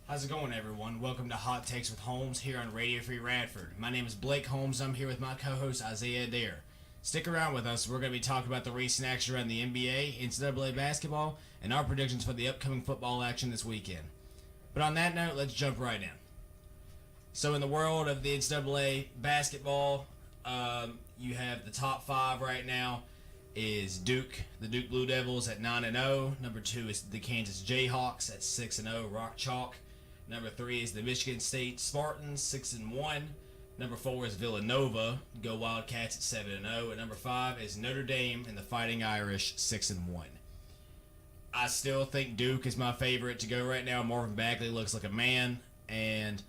How's it going, everyone? Welcome to Hot Takes with Holmes here on Radio Free Radford. My name is Blake Holmes. I'm here with my co-host Isaiah Addair. Stick around with us. We're going to be talking about the recent action around the NBA, NCAA basketball, and our predictions for the upcoming football action this weekend. But on that note, let's jump right in. So in the world of the NCAA basketball, you have the top five right now is Duke, the Duke Blue Devils at 9-0. Number 2 is the Kansas Jayhawks at 6-0, Rock Chalk. Number 3 is the Michigan State Spartans, 6-1. Number 4 is Villanova, go Wildcats at 7-0. And number 5 is Notre Dame and the Fighting Irish, 6-1. I still think Duke is my favorite to go right now. Marvin Bagley looks like a man, and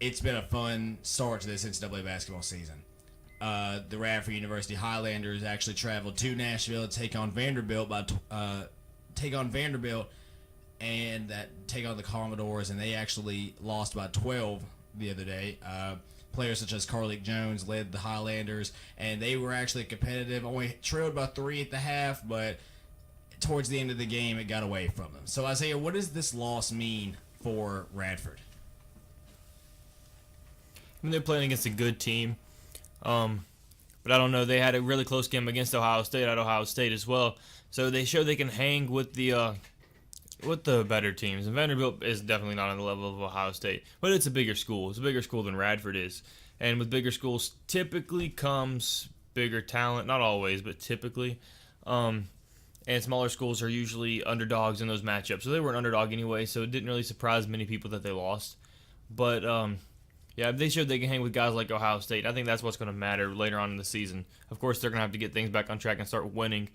it's been a fun start to this NCAA basketball season. The Radford University Highlanders actually traveled to Nashville to take on Vanderbilt and take on the Commodores, and they actually lost by 12 the other day. Players such as Carlik Jones led the Highlanders, and they were actually competitive. Only trailed by 3 at the half, but towards the end of the game, it got away from them. So, Isaiah, what does this loss mean for Radford? I mean, they're playing against a good team, but I don't know. They had a really close game against Ohio State at Ohio State as well, so they show they can hang with the better teams. And Vanderbilt is definitely not on the level of Ohio State, but it's a bigger school. It's a bigger school than Radford is, and with bigger schools typically comes bigger talent. Not always, but typically. And smaller schools are usually underdogs in those matchups. So they were an underdog anyway, so it didn't really surprise many people that they lost. But, yeah, they showed they can hang with guys like Ohio State. I think that's what's going to matter later on in the season. Of course, they're going to have to get things back on track and start winning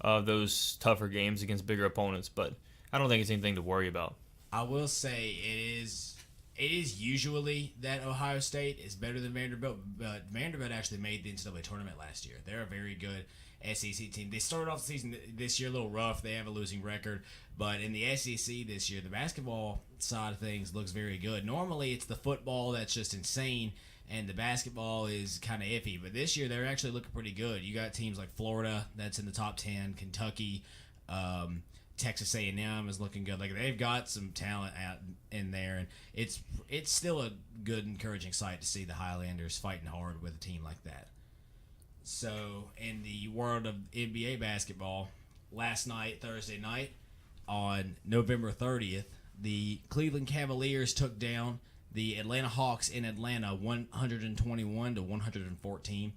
those tougher games against bigger opponents. But I don't think it's anything to worry about. I will say it is usually that Ohio State is better than Vanderbilt, but Vanderbilt actually made the NCAA tournament last year. They're a very good SEC team. They started off the season this year a little rough. They have a losing record, but in the SEC this year, the basketball side of things looks very good. Normally, it's the football that's just insane, and the basketball is kind of iffy. But this year, they're actually looking pretty good. You got teams like Florida that's in the top 10, Kentucky, Texas A&M is looking good. Like, they've got some talent out in there, and it's still a good, encouraging sight to see the Highlanders fighting hard with a team like that. So, in the world of NBA basketball, last night, Thursday night, on November 30th, the Cleveland Cavaliers took down the Atlanta Hawks in Atlanta 121-114.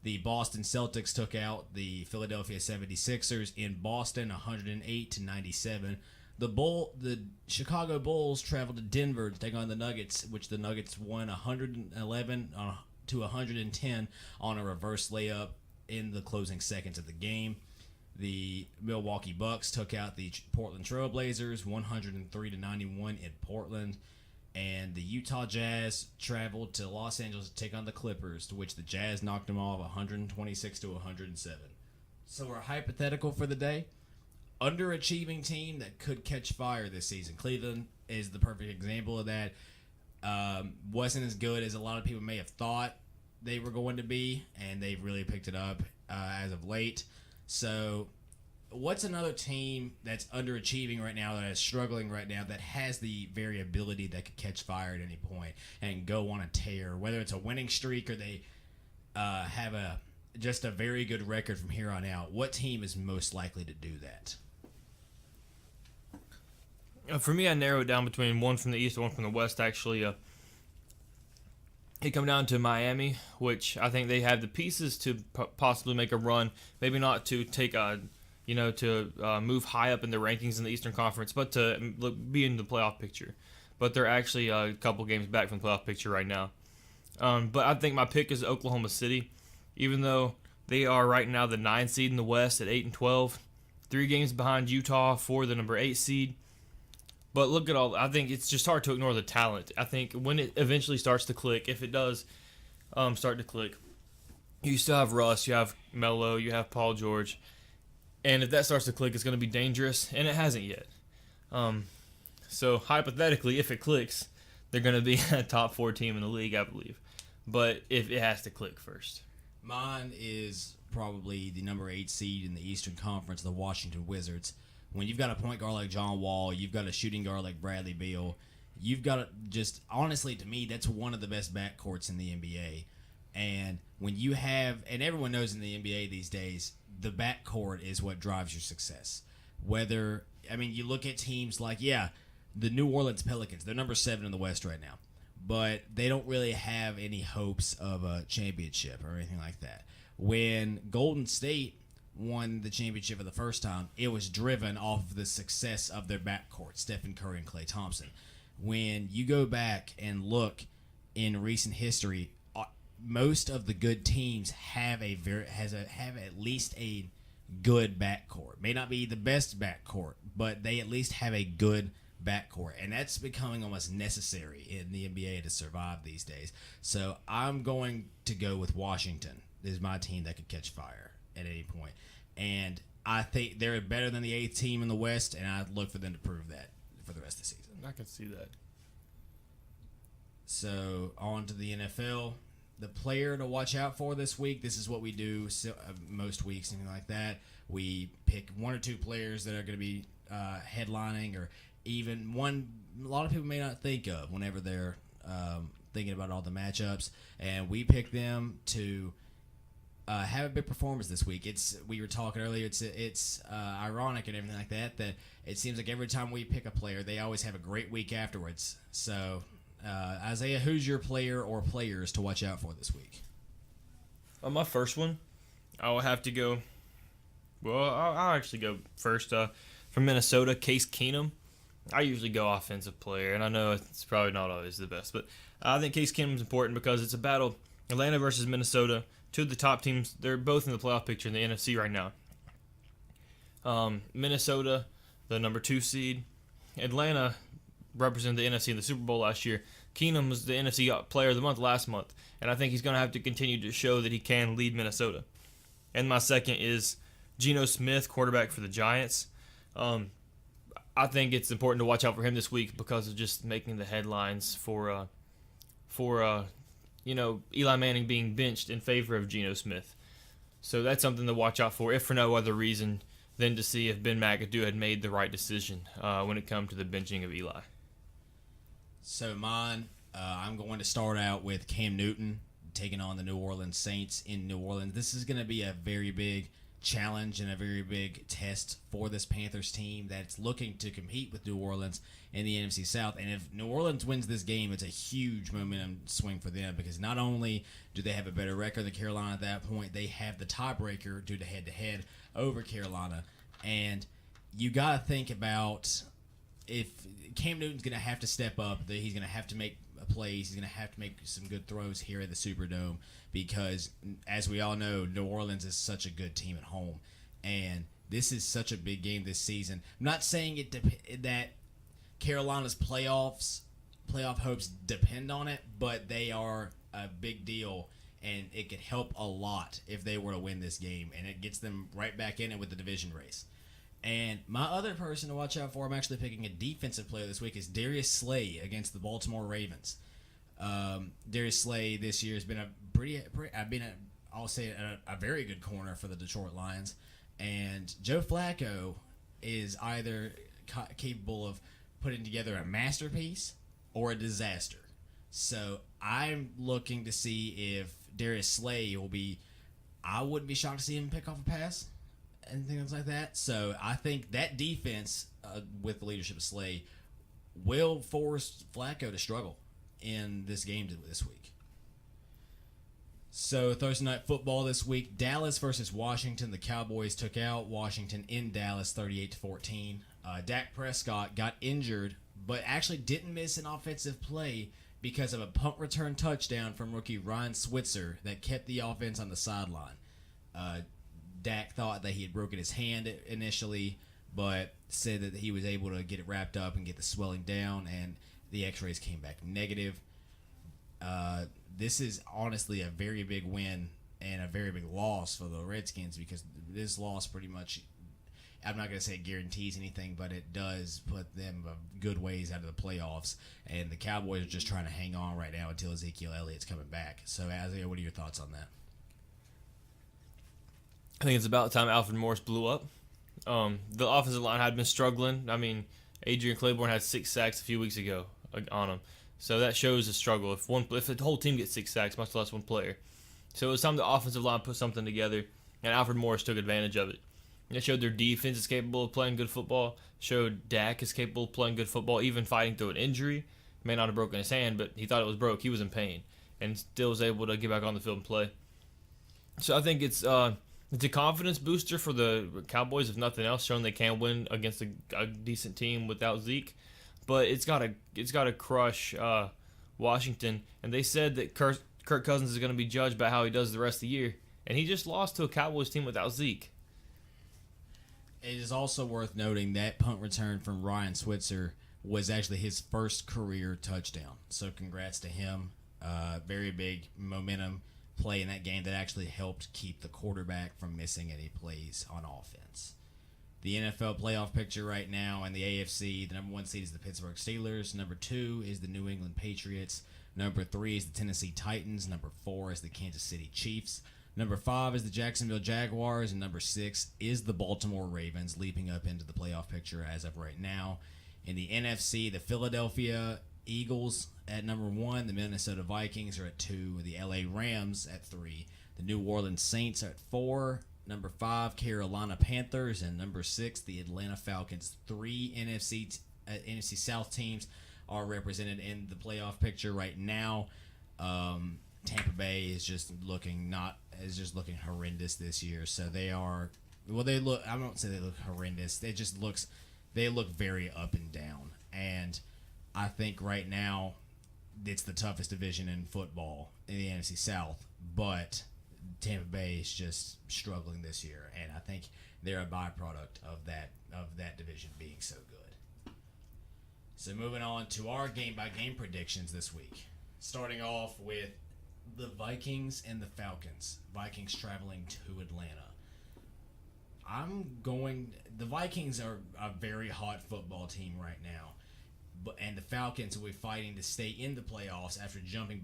The Boston Celtics took out the Philadelphia 76ers in Boston 108-97. The Chicago Bulls traveled to Denver to take on the Nuggets, which the Nuggets won 111-110 on a reverse layup in the closing seconds of the game. The Milwaukee Bucks took out the Portland Trail Blazers 103-91 in Portland. And the Utah Jazz traveled to Los Angeles to take on the Clippers, to which the Jazz knocked them off 126-107. So our hypothetical for the day, underachieving team that could catch fire this season. Cleveland is the perfect example of that. Wasn't as good as a lot of people may have thought they were going to be, and they've really picked it up as of late. So what's another team that's underachieving right now, that is struggling right now, that has the variability that could catch fire at any point and go on a tear, whether it's a winning streak or they have just a very good record from here on out? What team is most likely to do that? For me, I narrow it down between one from the East and one from the West, actually. It come down to Miami, which I think they have the pieces to possibly make a run. Maybe not to take move high up in the rankings in the Eastern Conference, but to be in the playoff picture. But they're actually a couple games back from the playoff picture right now. But I think my pick is Oklahoma City, even though they are right now the 9 seed in the West at 8-12, 3 games behind Utah for the number 8 seed. But look at all. I think it's just hard to ignore the talent. I think when it eventually starts to click, if it does start to click, you still have Russ, you have Melo, you have Paul George. And if that starts to click, it's going to be dangerous, and it hasn't yet. So hypothetically, if it clicks, they're going to be a top 4 team in the league, I believe. But if it has to click first. Mine is probably the number 8 seed in the Eastern Conference, the Washington Wizards. When you've got a point guard like John Wall, you've got a shooting guard like Bradley Beal, you've got to just honestly, to me, that's one of the best backcourts in the NBA. And when you have, and everyone knows in the NBA these days, the backcourt is what drives your success. Whether, I mean, you look at teams like, the New Orleans Pelicans, they're number 7 in the West right now, but they don't really have any hopes of a championship or anything like that. When Golden State won the championship for the first time, it was driven off of the success of their backcourt, Stephen Curry and Klay Thompson. When you go back and look in recent history, most of the good teams have have at least a good backcourt. May not be the best backcourt, but they at least have a good backcourt, and that's becoming almost necessary in the NBA to survive these days. So I'm going to go with Washington. This is my team that could catch fire at any point, and I think they're better than the 8th team in the West, and I look for them to prove that for the rest of the season. I can see that. So on to the NFL. The player to watch out for this week. This is what we do most weeks, anything like that. We pick 1 or 2 players that are going to be headlining, or even one a lot of people may not think of whenever they're thinking about all the matchups, and we pick them to have a big performance this week. We were talking earlier. It's ironic and everything like that it seems like every time we pick a player, they always have a great week afterwards. So. Isaiah, who's your player or players to watch out for this week? On my first one, I will have to go. Well, I'll actually go first. From Minnesota, Case Keenum. I usually go offensive player, and I know it's probably not always the best, but I think Case Keenum is important because it's a battle. Atlanta versus Minnesota, 2 of the top teams. They're both in the playoff picture in the NFC right now. Minnesota, the number 2 seed. Atlanta represented the NFC in the Super Bowl last year. Keenum was the NFC Player of the Month last month, and I think he's going to have to continue to show that he can lead Minnesota. And my second is Geno Smith, quarterback for the Giants. I think it's important to watch out for him this week because of just making the headlines for Eli Manning being benched in favor of Geno Smith. So that's something to watch out for, if for no other reason than to see if Ben McAdoo had made the right decision when it comes to the benching of Eli. So mine, I'm going to start out with Cam Newton taking on the New Orleans Saints in New Orleans. This is going to be a very big challenge and a very big test for this Panthers team that's looking to compete with New Orleans in the NFC South. And if New Orleans wins this game, it's a huge momentum swing for them because not only do they have a better record than Carolina at that point, they have the tiebreaker due to head-to-head over Carolina. And you got to think about if Cam Newton's going to have to step up, he's going to have to make plays, he's going to have to make some good throws here at the Superdome because, as we all know, New Orleans is such a good team at home. And this is such a big game this season. I'm not saying that Carolina's playoff hopes depend on it, but they are a big deal, and it could help a lot if they were to win this game, and it gets them right back in it with the division race. And my other person to watch out for, I'm actually picking a defensive player this week, is Darius Slay against the Baltimore Ravens. Darius Slay this year has been a very good corner for the Detroit Lions. And Joe Flacco is either capable of putting together a masterpiece or a disaster. So I'm looking to see if Darius Slay will be. I wouldn't be shocked to see him pick off a pass and things like that. So I think that defense, with the leadership of Slay, will force Flacco to struggle in this game this week. So Thursday Night Football this week, Dallas versus Washington. The Cowboys took out Washington in Dallas 38-14. Dak Prescott got injured, but actually didn't miss an offensive play because of a punt return touchdown from rookie Ryan Switzer that kept the offense on the sideline. Dak thought that he had broken his hand initially, but said that he was able to get it wrapped up and get the swelling down, and the x-rays came back negative. This is honestly a very big win and a very big loss for the Redskins because this loss pretty much, I'm not going to say it guarantees anything, but it does put them a good ways out of the playoffs, and the Cowboys are just trying to hang on right now until Ezekiel Elliott's coming back. So, Isaiah, what are your thoughts on that? I think it's about time Alfred Morris blew up. The offensive line had been struggling. I mean, Adrian Claiborne had 6 sacks a few weeks ago. on them. So that shows a struggle. If the whole team gets 6 sacks, much less one player. So it was time the offensive line put something together, and Alfred Morris took advantage of it. It showed their defense is capable of playing good football. Showed Dak is capable of playing good football, even fighting through an injury. He may not have broken his hand, but he thought it was broke. He was in pain, and still was able to get back on the field and play. So I think it's a confidence booster for the Cowboys, if nothing else, showing they can win against a decent team without Zeke. But it's got to crush Washington, and they said that Kirk Cousins is going to be judged by how he does the rest of the year, and he just lost to a Cowboys team without Zeke. It is also worth noting that punt return from Ryan Switzer was actually his first career touchdown. So congrats to him. Very big momentum play in that game that actually helped keep the quarterback from missing any plays on offense. The NFL playoff picture right now in the AFC, the number 1 seed is the Pittsburgh Steelers. Number 2 is the New England Patriots. Number 3 is the Tennessee Titans. Number 4 is the Kansas City Chiefs. Number 5 is the Jacksonville Jaguars, and number 6 is the Baltimore Ravens, leaping up into the playoff picture as of right now. In the NFC, the Philadelphia Eagles at number 1, the Minnesota Vikings are at 2, the LA Rams at 3, the New Orleans Saints are at 4, number 5, Carolina Panthers, and number 6, the Atlanta Falcons. 3 NFC South teams are represented in the playoff picture right now. Tampa Bay is just looking horrendous this year. So they are, well, they look, I won't say they look horrendous. They look very up and down. And I think right now it's the toughest division in football in the NFC South. But Tampa Bay is just struggling this year, and I think they're a byproduct of that division being so good. So moving on to our game-by-game predictions this week. Starting off with the Vikings and the Falcons. Vikings traveling to Atlanta. The Vikings are a very hot football team right now. And the Falcons will be fighting to stay in the playoffs after jumping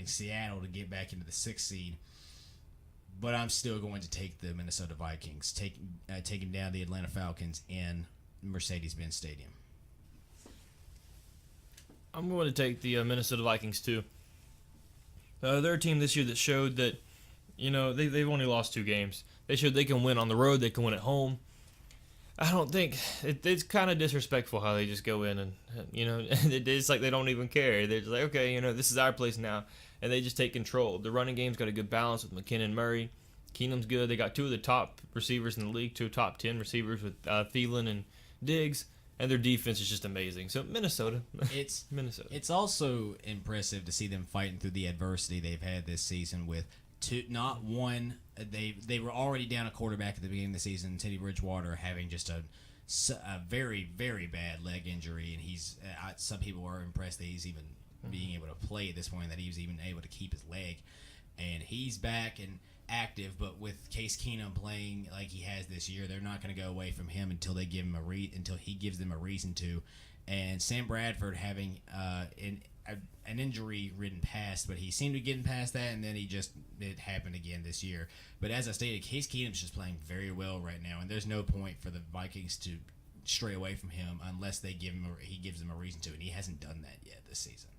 Seattle to get back into the 6th seed. But I'm still going to take the Minnesota Vikings, taking down the Atlanta Falcons in Mercedes-Benz Stadium. I'm going to take the Minnesota Vikings too. They're a team this year that showed that, they've only lost 2 games. They showed they can win on the road, they can win at home. I don't think it's kind of disrespectful how they just go in and it's like they don't even care. They're just like, okay, this is our place now, and they just take control. The running game's got a good balance with McKinnon and Murray. Keenum's good. They got 2 of the top receivers in the league, 2 top 10 receivers with Thielen and Diggs, and their defense is just amazing. So Minnesota, it's Minnesota. It's also impressive to see them fighting through the adversity they've had this season with not one. They were already down a quarterback at the beginning of the season. Teddy Bridgewater having just a very, very bad leg injury, and some people are impressed that he's even being able to play at this point, that he was even able to keep his leg, and he's back and active. But with Case Keenum playing like he has this year, they're not going to go away from him until they give him until he gives them a reason to. And Sam Bradford having an injury-ridden past, but he seemed to be getting past that, and then it happened again this year. But as I stated, Case Keenum's just playing very well right now, and there's no point for the Vikings to stray away from him unless he gives them a reason to, and he hasn't done that yet this season.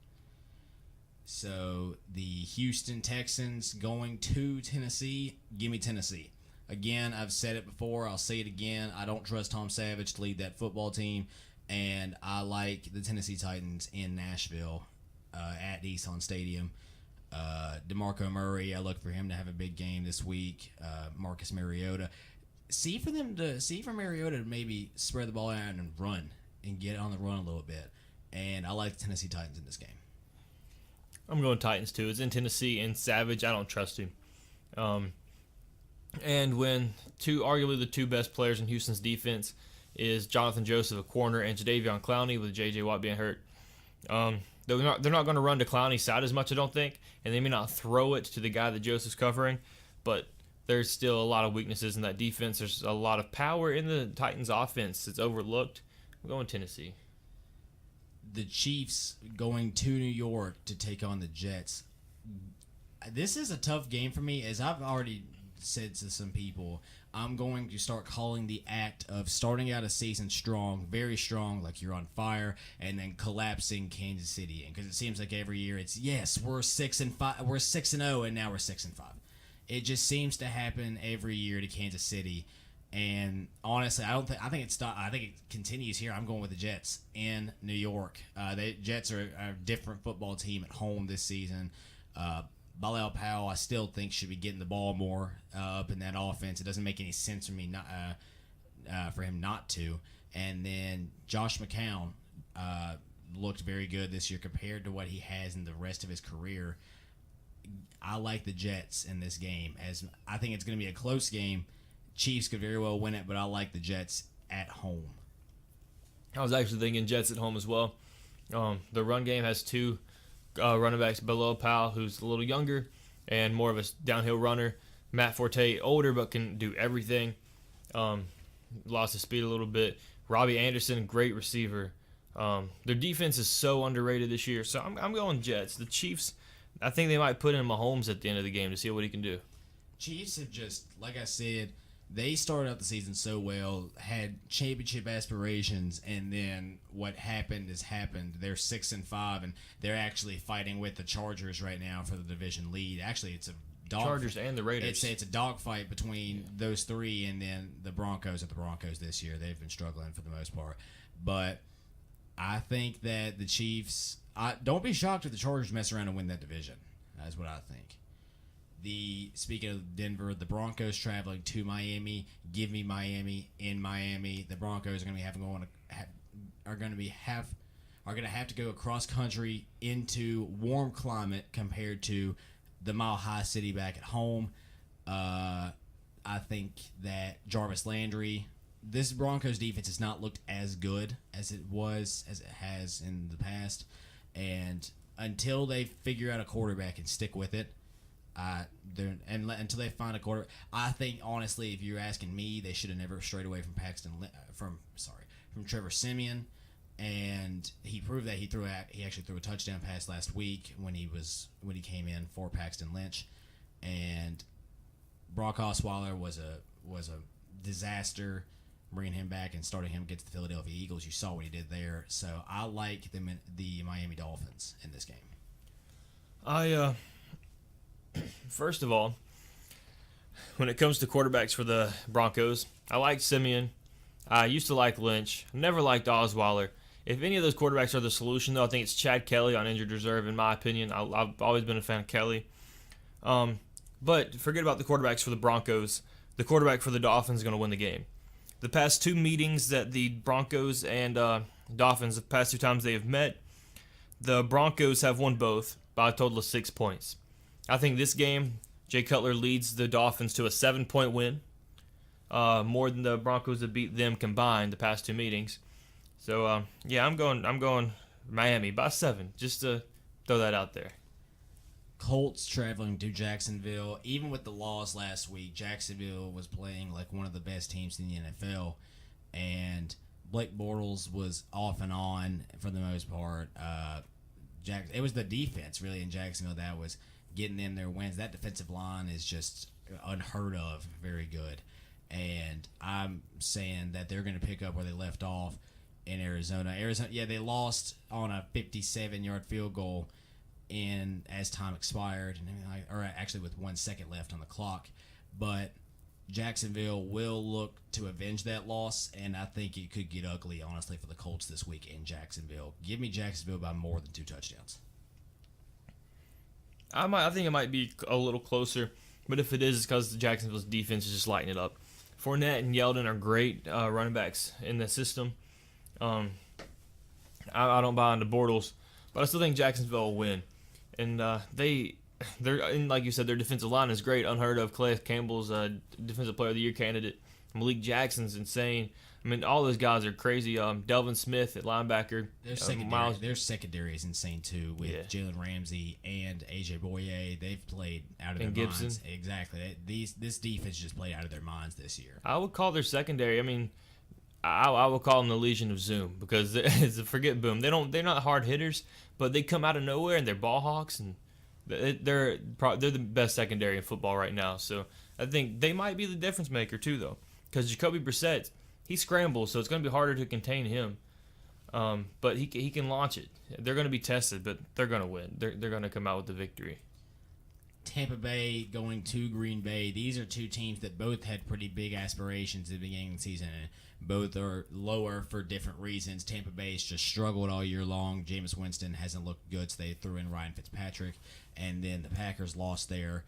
So the Houston Texans going to Tennessee. Give me Tennessee. Again, I've said it before. I'll say it again. I don't trust Tom Savage to lead that football team, and I like the Tennessee Titans in Nashville at Nissan Stadium. DeMarco Murray, I look for him to have a big game this week. Marcus Mariota. See for Mariota to maybe spread the ball out and run and get on the run a little bit. And I like the Tennessee Titans in this game. I'm going Titans too. It's in Tennessee, and Savage, I don't trust him. And when arguably the 2 best players in Houston's defense is Jonathan Joseph, a corner, and Jadeveon Clowney with J.J. Watt being hurt. They're not going to run to Clowney's side as much, I don't think, and they may not throw it to the guy that Joseph's covering, but there's still a lot of weaknesses in that defense. There's a lot of power in the Titans' offense that's overlooked. I'm going Tennessee. The Chiefs going to New York to take on the Jets. This is a tough game for me, as I've already said to some people. I'm going to start calling the act of starting out a season strong, very strong, like you're on fire, and then collapsing Kansas City. Because it seems like every year it's yes, we're 6-5, we're 6-0, and now we're 6-5. It just seems to happen every year to Kansas City. And honestly, I think it continues here. I'm going with the Jets in New York. The Jets are a different football team at home this season. Bilal Powell, I still think should be getting the ball more up in that offense. It doesn't make any sense for me for him not to. And then Josh McCown looked very good this year compared to what he has in the rest of his career. I like the Jets in this game, as I think it's going to be a close game. Chiefs could very well win it, but I like the Jets at home. I was actually thinking Jets at home as well. The run game has two running backs, Bilal Powell, who's a little younger and more of a downhill runner. Matt Forte, older but can do everything. Lost his speed a little bit. Robbie Anderson, great receiver. Their defense is so underrated this year, so I'm going Jets. The Chiefs, I think they might put in Mahomes at the end of the game to see what he can do. Chiefs have just, like I said, they started out the season so well, had championship aspirations, and then what happened has happened. They're 6-5, and they're actually fighting with the Chargers right now for the division lead. Actually, it's a Chargers and the Raiders. It's a dogfight between those three, and then the Broncos. At the Broncos this year, they've been struggling for the most part. But I think that the Chiefs. Don't be shocked if the Chargers mess around and win that division. That's what I think. Speaking of Denver, the Broncos traveling to Miami. Give me Miami in Miami. The Broncos are going to have to go across country into warm climate compared to the Mile High City back at home. I think that Jarvis Landry. This Broncos defense has not looked as good as it has in the past, and until they figure out a quarterback and stick with it. Until they find a quarter, I think honestly, if you're asking me, they should have never strayed away from Trevor Siemian, and he proved that he actually threw a touchdown pass last week when he came in for Paxton Lynch, and Brock Osweiler was a disaster. Bringing him back and starting him against the Philadelphia Eagles, you saw what he did there. So I like the Miami Dolphins in this game. First of all, when it comes to quarterbacks for the Broncos, I like Simeon. I used to like Lynch. Never liked Osweiler. If any of those quarterbacks are the solution, though, I think it's Chad Kelly on injured reserve, in my opinion. I've always been a fan of Kelly. But forget about the quarterbacks for the Broncos. The quarterback for the Dolphins is going to win the game. The past two meetings that the Broncos and Dolphins, the past two times they have met, the Broncos have won both by a total of 6 points. I think this game, Jay Cutler leads the Dolphins to a 7-point win, more than the Broncos have beat them combined the past two meetings. So I'm going Miami by 7, just to throw that out there. Colts traveling to Jacksonville. Even with the loss last week, Jacksonville was playing like one of the best teams in the NFL, and Blake Bortles was off and on for the most part. It was the defense really in Jacksonville that was getting them their wins. That defensive line is just unheard of, very good. And I'm saying that they're going to pick up where they left off in Arizona. They lost on a 57-yard field goal as time expired, or actually with 1 second left on the clock. But Jacksonville will look to avenge that loss, and I think it could get ugly, honestly, for the Colts this week in Jacksonville. Give me Jacksonville by more than 2 touchdowns. I think it might be a little closer, but if it is, it's because Jacksonville's defense is just lighting it up. Fournette and Yeldon are great running backs in the system. I don't buy into Bortles, but I still think Jacksonville will win. And like you said, their defensive line is great, unheard of. Calais Campbell's a Defensive Player of the Year candidate. Malik Jackson's insane. I mean, all those guys are crazy. Delvin Smith at linebacker. Their secondary is insane too, with Jalen Ramsey and AJ Boye. They've played out of their Gibson. minds. Exactly. This defense just played out of their minds this year. I would call their secondary. I mean, I would call them the Legion of Zoom, because forget boom. They're not hard hitters, but they come out of nowhere and they're ball hawks, and they're the best secondary in football right now. So I think they might be the difference maker too, though, because Jacoby Brissett, he scrambles, so it's going to be harder to contain him. But he can launch it. They're going to be tested, but they're going to win. They're going to come out with the victory. Tampa Bay going to Green Bay. These are two teams that both had pretty big aspirations at the beginning of the season, and both are lower for different reasons. Tampa Bay's just struggled all year long. Jameis Winston hasn't looked good, so they threw in Ryan Fitzpatrick, and then the Packers lost their,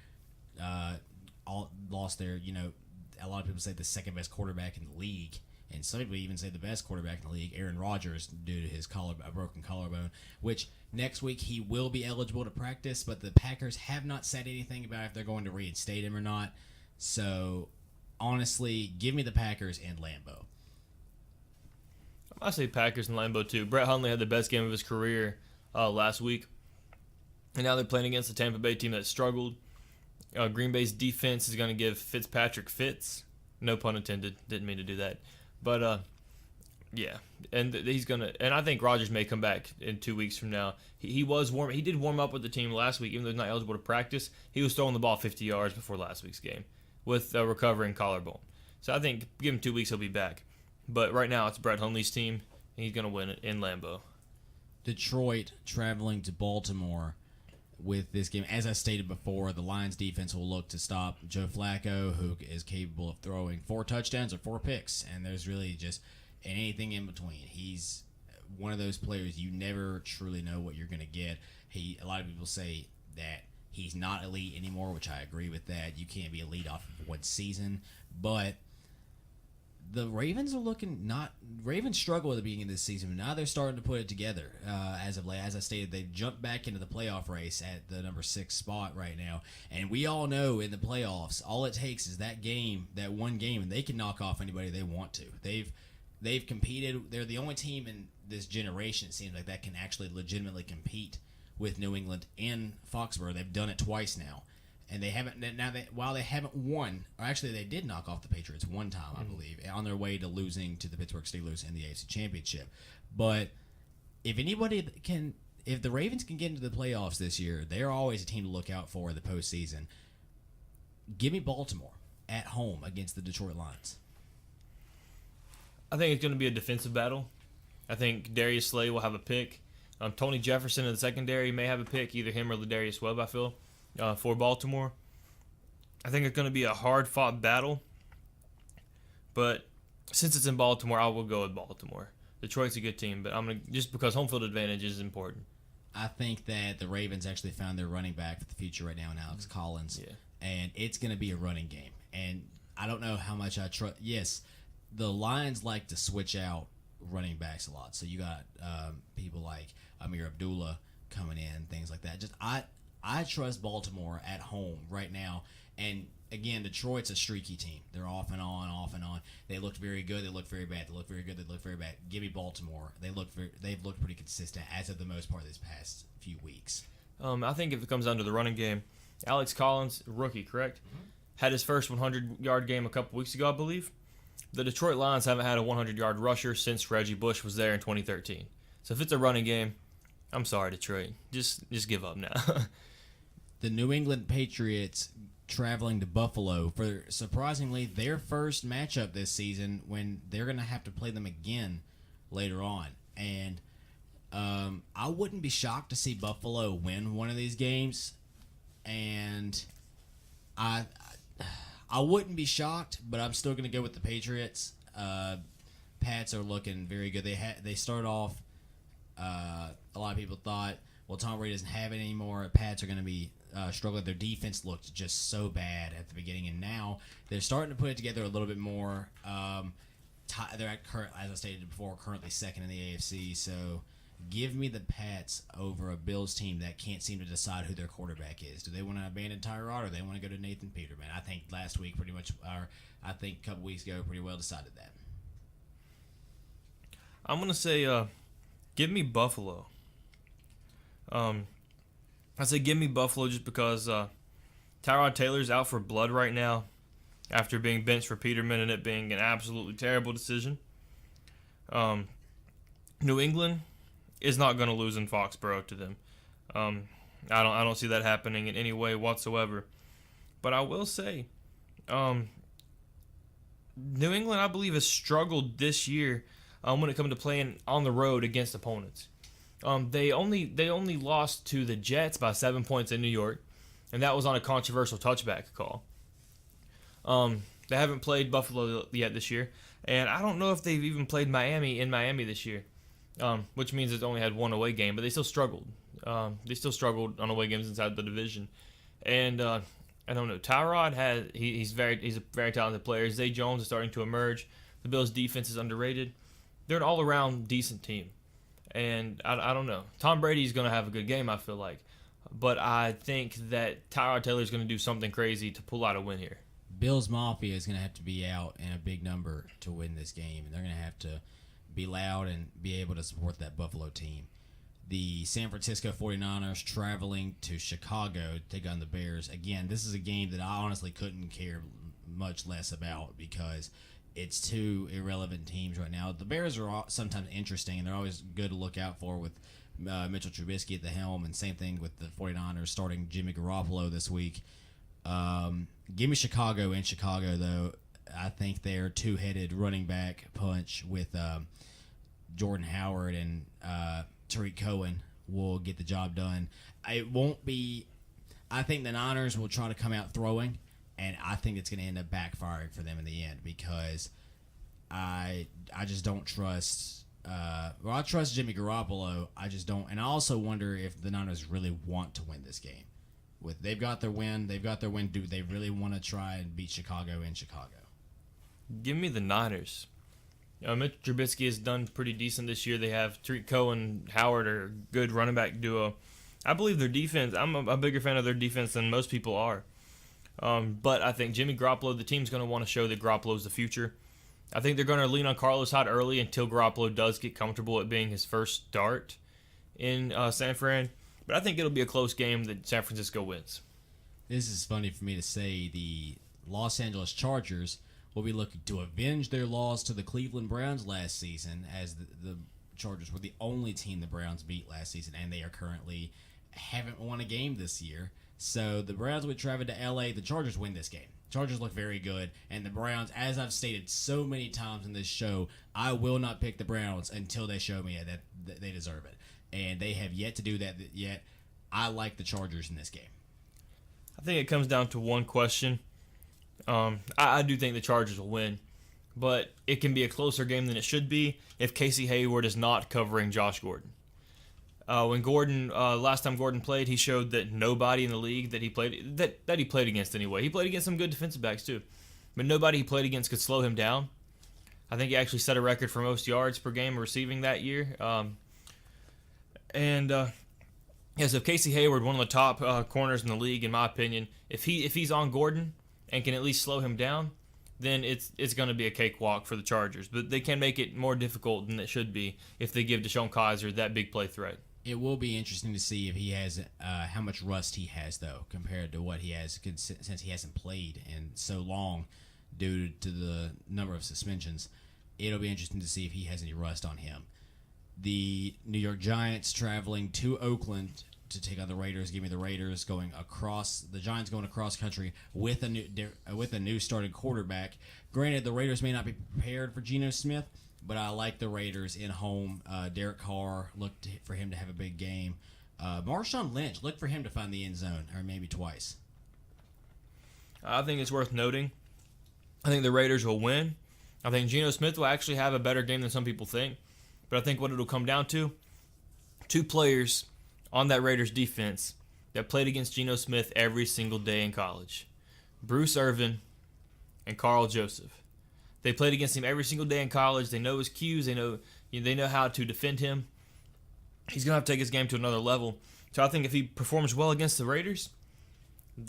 a lot of people say the second best quarterback in the league. And some people even say the best quarterback in the league, Aaron Rodgers, due to his broken collarbone, which next week he will be eligible to practice, but the Packers have not said anything about if they're going to reinstate him or not. So, honestly, give me the Packers and Lambeau. I say Packers and Lambeau too. Brett Hundley had the best game of his career last week, and now they're playing against the Tampa Bay team that struggled. Green Bay's defense is going to give Fitzpatrick fits. No pun intended. Didn't mean to do that. But, yeah, and he's going to – and I think Rodgers may come back in 2 weeks from now. He did warm up with the team last week, even though he's not eligible to practice. He was throwing the ball 50 yards before last week's game with a recovering collarbone. So I think give him 2 weeks, he'll be back. But right now it's Brett Hundley's team, and he's going to win it in Lambeau. Detroit traveling to Baltimore with this game. As I stated before, the Lions defense will look to stop Joe Flacco, who is capable of throwing 4 touchdowns or 4 picks, and there's really just anything in between. He's one of those players you never truly know what you're going to get. A lot of people say that he's not elite anymore, which I agree with that. You can't be elite off of one season, but the Ravens are looking not. Ravens struggled at the beginning of this season, but now they're starting to put it together. As of late, as I stated, they jumped back into the playoff race at the number 6 spot right now, and we all know in the playoffs, all it takes is that one game, and they can knock off anybody they want to. They've competed. They're the only team in this generation, it seems like, that can actually legitimately compete with New England in Foxborough. They've done it twice now. And they haven't while they haven't won, or actually they did knock off the Patriots one time, I believe, on their way to losing to the Pittsburgh Steelers in the AFC Championship. But if the Ravens can get into the playoffs this year, they're always a team to look out for in the postseason. Give me Baltimore at home against the Detroit Lions. I think it's going to be a defensive battle. I think Darius Slay will have a pick. Tony Jefferson in the secondary may have a pick, either him or Ladarius Webb, I feel. For Baltimore. I think it's going to be a hard-fought battle, but since it's in Baltimore, I will go with Baltimore. Detroit's a good team, but I'm going to just because home field advantage is important. I think that the Ravens actually found their running back for the future right now in Alex Collins, and it's going to be a running game. And I don't know how much I trust. Yes, the Lions like to switch out running backs a lot, so you got people like Amir Abdullah coming in, things like that. I trust Baltimore at home right now. And, again, Detroit's a streaky team. They're off and on, off and on. They looked very good. They looked very bad. They looked very good. They looked very bad. Give me Baltimore. They've looked pretty consistent as of the most part this past few weeks. I think if it comes down to the running game, Alex Collins, rookie, correct? Mm-hmm. Had his first 100-yard game a couple weeks ago, I believe. The Detroit Lions haven't had a 100-yard rusher since Reggie Bush was there in 2013. So if it's a running game, I'm sorry, Detroit. Just give up now. The New England Patriots traveling to Buffalo for, surprisingly, their first matchup this season when they're going to have to play them again later on. And I wouldn't be shocked to see Buffalo win one of these games. And I wouldn't be shocked, but I'm still going to go with the Patriots. Pats are looking very good. They start off, a lot of people thought, well, Tom Brady doesn't have it anymore. Pats are going to be struggling. Their defense looked just so bad at the beginning, and now they're starting to put it together a little bit more. They're as I stated before, currently second in the AFC. So give me the Pats over a Bills team that can't seem to decide who their quarterback is. Do they want to abandon Tyrod or do they want to go to Nathan Peterman? I think last week I think a couple weeks ago pretty well decided that. I'm going to say give me Buffalo. I say give me Buffalo just because Tyrod Taylor's out for blood right now after being benched for Peterman and it being an absolutely terrible decision. New England is not going to lose in Foxborough to them. I don't see that happening in any way whatsoever. But I will say New England, I believe, has struggled this year when it comes to playing on the road against opponents. They only lost to the Jets by 7 points in New York, and that was on a controversial touchback call. They haven't played Buffalo yet this year, and I don't know if they've even played Miami in Miami this year, which means it's only had one away game, but they still struggled. They still struggled on away games inside the division, and I don't know. Tyrod he's a very talented player. Zay Jones is starting to emerge. The Bills' defense is underrated. They're an all-around decent team, and I don't know. Tom Brady's going to have a good game, I feel like, but I think that Tyrod Taylor's going to do something crazy to pull out a win here. Bills Mafia is going to have to be out in a big number to win this game, and they're going to have to be loud and be able to support that Buffalo team. The San Francisco 49ers traveling to Chicago to take on the Bears. Again, this is a game that I honestly couldn't care much less about because it's two irrelevant teams right now. The Bears are sometimes interesting, and they're always good to look out for with Mitchell Trubisky at the helm, and same thing with the 49ers starting Jimmy Garoppolo this week. Give me Chicago in Chicago, though. I think their two-headed running back punch with Jordan Howard and Tariq Cohen will get the job done. It won't be – I think the Niners will try to come out throwing, and I think it's going to end up backfiring for them in the end because I just don't trust I trust Jimmy Garoppolo. I just don't – and I also wonder if the Niners really want to win this game. They've got their win. Do they really want to try and beat Chicago in Chicago? Give me the Niners. Mitch Trubisky has done pretty decent this year. They have Tariq Cohen, Howard are a good running back duo. I believe their defense. I'm a bigger fan of their defense than most people are. But I think Jimmy Garoppolo, the team's going to want to show that Garoppolo's the future. I think they're going to lean on Carlos Hyde early until Garoppolo does get comfortable at being his first start in San Fran. But I think it'll be a close game that San Francisco wins. This is funny for me to say. The Los Angeles Chargers will be looking to avenge their loss to the Cleveland Browns last season, as the Chargers were the only team the Browns beat last season, and they are currently haven't won a game this year. So the Browns would travel to L.A. The Chargers win this game. Chargers look very good, and the Browns, as I've stated so many times in this show, I will not pick the Browns until they show me that they deserve it. And they have yet to do that yet. I like the Chargers in this game. I think it comes down to one question. I do think the Chargers will win, but it can be a closer game than it should be if Casey Hayward is not covering Josh Gordon. Last time Gordon played, he showed that nobody in the league that he played against anyway. He played against some good defensive backs too, but nobody he played against could slow him down. I think he actually set a record for most yards per game receiving that year. So Casey Hayward, one of the top corners in the league, in my opinion, if he's on Gordon and can at least slow him down, then it's going to be a cakewalk for the Chargers. But they can make it more difficult than it should be if they give DeShone Kizer that big play threat. It will be interesting to see if he has how much rust he has, though, compared to what he has since he hasn't played in so long due to the number of suspensions. It'll be interesting to see if he has any rust on him. The New York Giants traveling to Oakland to take on the Raiders. Give me the Raiders going across. The Giants going across country with a new starting quarterback. Granted, the Raiders may not be prepared for Geno Smith, but I like the Raiders in home. Derek Carr, looked for him to have a big game. Marshawn Lynch, look for him to find the end zone, or maybe twice. I think it's worth noting. I think the Raiders will win. I think Geno Smith will actually have a better game than some people think. But I think what it'll come down to, two players on that Raiders defense that played against Geno Smith every single day in college. Bruce Irvin and Carl Joseph. They played against him every single day in college. They know his cues. They know how to defend him. He's going to have to take his game to another level. So I think if he performs well against the Raiders,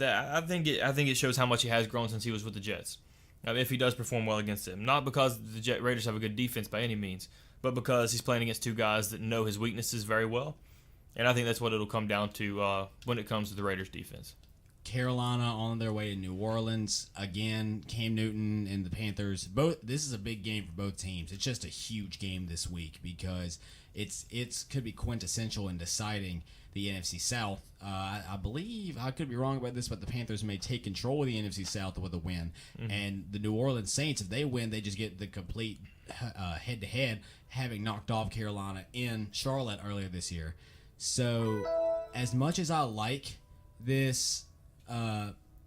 I think it shows how much he has grown since he was with the Jets. If he does perform well against them. Not because the Raiders have a good defense by any means, but because he's playing against two guys that know his weaknesses very well. And I think that's what it'll come down to when it comes to the Raiders' defense. Carolina on their way to New Orleans. Again, Cam Newton and the Panthers. This is a big game for both teams. It's just a huge game this week because it's could be quintessential in deciding the NFC South. I believe, I could be wrong about this, but the Panthers may take control of the NFC South with a win. Mm-hmm. And the New Orleans Saints, if they win, they just get the complete head-to-head, having knocked off Carolina in Charlotte earlier this year. So, as much as I like this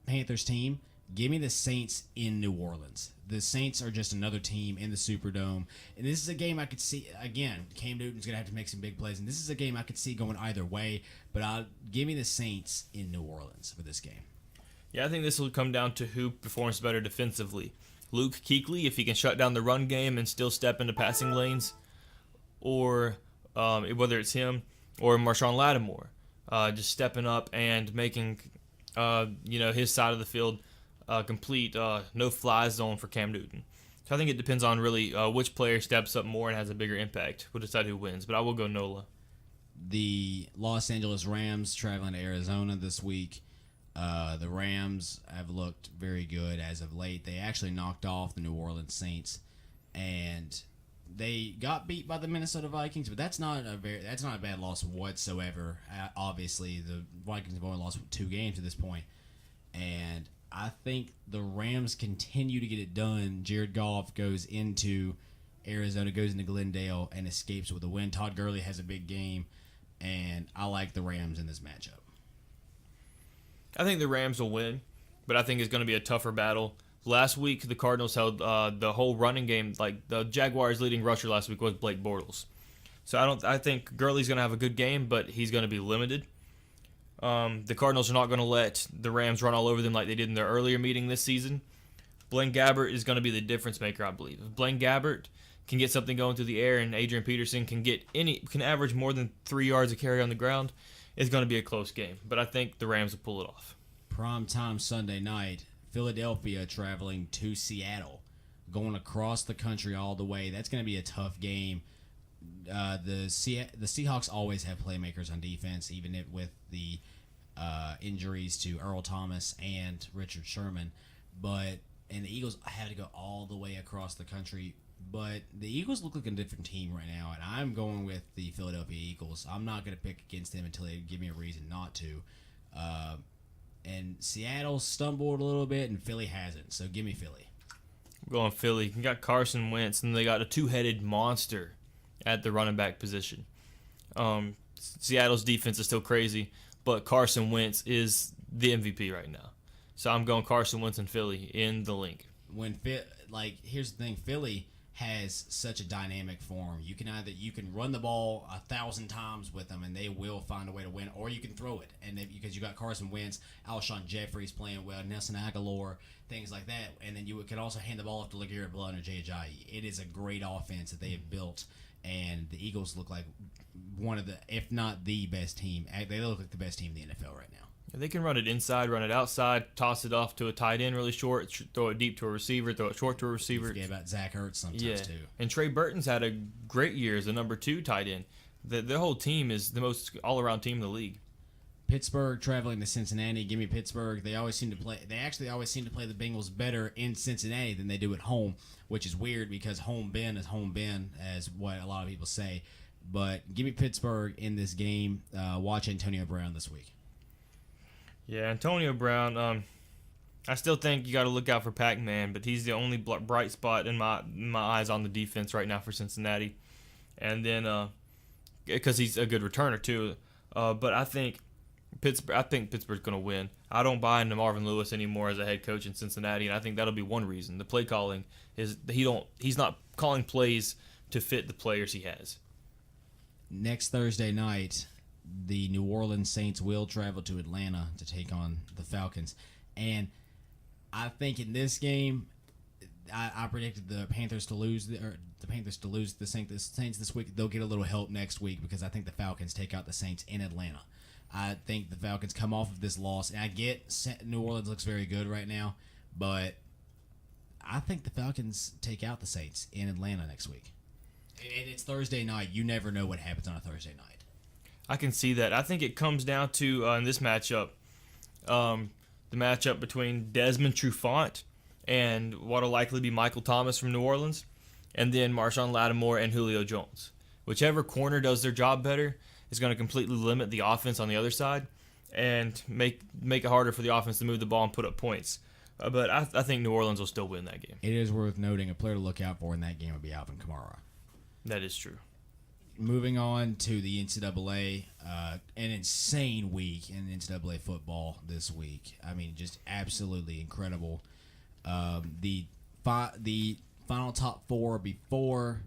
Panthers team, give me the Saints in New Orleans. The Saints are just another team in the Superdome. And this is a game I could see, again, Cam Newton's going to have to make some big plays. And this is a game I could see going either way. But give me the Saints in New Orleans for this game. Yeah, I think this will come down to who performs better defensively. Luke Kuechly, if he can shut down the run game and still step into passing lanes, or whether it's him or Marshawn Lattimore, just stepping up and making his side of the field complete no-fly zone for Cam Newton. So I think it depends on really which player steps up more and has a bigger impact. We'll decide who wins, but I will go Nola. The Los Angeles Rams traveling to Arizona this week. The Rams have looked very good as of late. They actually knocked off the New Orleans Saints, and they got beat by the Minnesota Vikings. But that's not a bad loss whatsoever. Obviously, the Vikings have only lost 2 games at this point, and I think the Rams continue to get it done. Jared Goff goes into Arizona, goes into Glendale, and escapes with a win. Todd Gurley has a big game, and I like the Rams in this matchup. I think the Rams will win, but I think it's going to be a tougher battle. Last week, the Cardinals held the whole running game. Like, the Jaguars' leading rusher last week was Blake Bortles. So I think Gurley's going to have a good game, but he's going to be limited. The Cardinals are not going to let the Rams run all over them like they did in their earlier meeting this season. Blaine Gabbert is going to be the difference maker, I believe. If Blaine Gabbert can get something going through the air and Adrian Peterson can average more than 3 yards a carry on the ground, it's going to be a close game. But I think the Rams will pull it off. Primetime Sunday night, Philadelphia traveling to Seattle, going across the country all the way. That's going to be a tough game. The Seahawks always have playmakers on defense, even with the injuries to Earl Thomas and Richard Sherman. And the Eagles had to go all the way across the country. But the Eagles look like a different team right now, and I'm going with the Philadelphia Eagles. I'm not going to pick against them until they give me a reason not to. And Seattle stumbled a little bit, and Philly hasn't. So give me Philly. I'm going Philly. You got Carson Wentz, and they got a 2-headed monster at the running back position. Seattle's defense is still crazy, but Carson Wentz is the MVP right now. So I'm going Carson Wentz and Philly in the link. Here's the thing, Philly has such a dynamic form. You can run the ball 1,000 times with them, and they will find a way to win, or you can throw it. And because you got Carson Wentz, Alshon Jeffrey's playing well, Nelson Aguilar, things like that, and then you can also hand the ball off to LeGarrette Blount or Jay Ajayi. It is a great offense that they have built, and the Eagles look like one of the, if not the best team. They look like the best team in the NFL right now. They can run it inside, run it outside, toss it off to a tight end really short, throw it deep to a receiver, throw it short to a receiver. You forget about Zach Ertz sometimes too. And Trey Burton's had a great year as the number 2 tight end. The whole team is the most all-around team in the league. Pittsburgh traveling to Cincinnati. Give me Pittsburgh. They actually always seem to play the Bengals better in Cincinnati than they do at home, which is weird because home Ben is home Ben, as what a lot of people say. But give me Pittsburgh in this game. Watch Antonio Brown this week. Yeah, Antonio Brown. I still think you got to look out for Pac-Man, but he's the only bright spot in my eyes on the defense right now for Cincinnati. And then because he's a good returner too. But I think Pittsburgh's going to win. I don't buy into Marvin Lewis anymore as a head coach in Cincinnati, and I think that'll be one reason. The play calling is he's not calling plays to fit the players he has. Next Thursday night, the New Orleans Saints will travel to Atlanta to take on the Falcons. And I think in this game, I predicted the Panthers to lose the Saints this week. They'll get a little help next week because I think the Falcons take out the Saints in Atlanta. I think the Falcons come off of this loss, and I get New Orleans looks very good right now, but I think the Falcons take out the Saints in Atlanta next week. And it's Thursday night. You never know what happens on a Thursday night. I can see that. I think it comes down to, in this matchup, the matchup between Desmond Trufant and what'll likely be Michael Thomas from New Orleans, and then Marshawn Lattimore and Julio Jones. Whichever corner does their job better is going to completely limit the offense on the other side and make it harder for the offense to move the ball and put up points. But I think New Orleans will still win that game. It is worth noting a player to look out for in that game would be Alvin Kamara. That is true. Moving on to the NCAA, an insane week in NCAA football this week. I mean, just absolutely incredible. The final top four before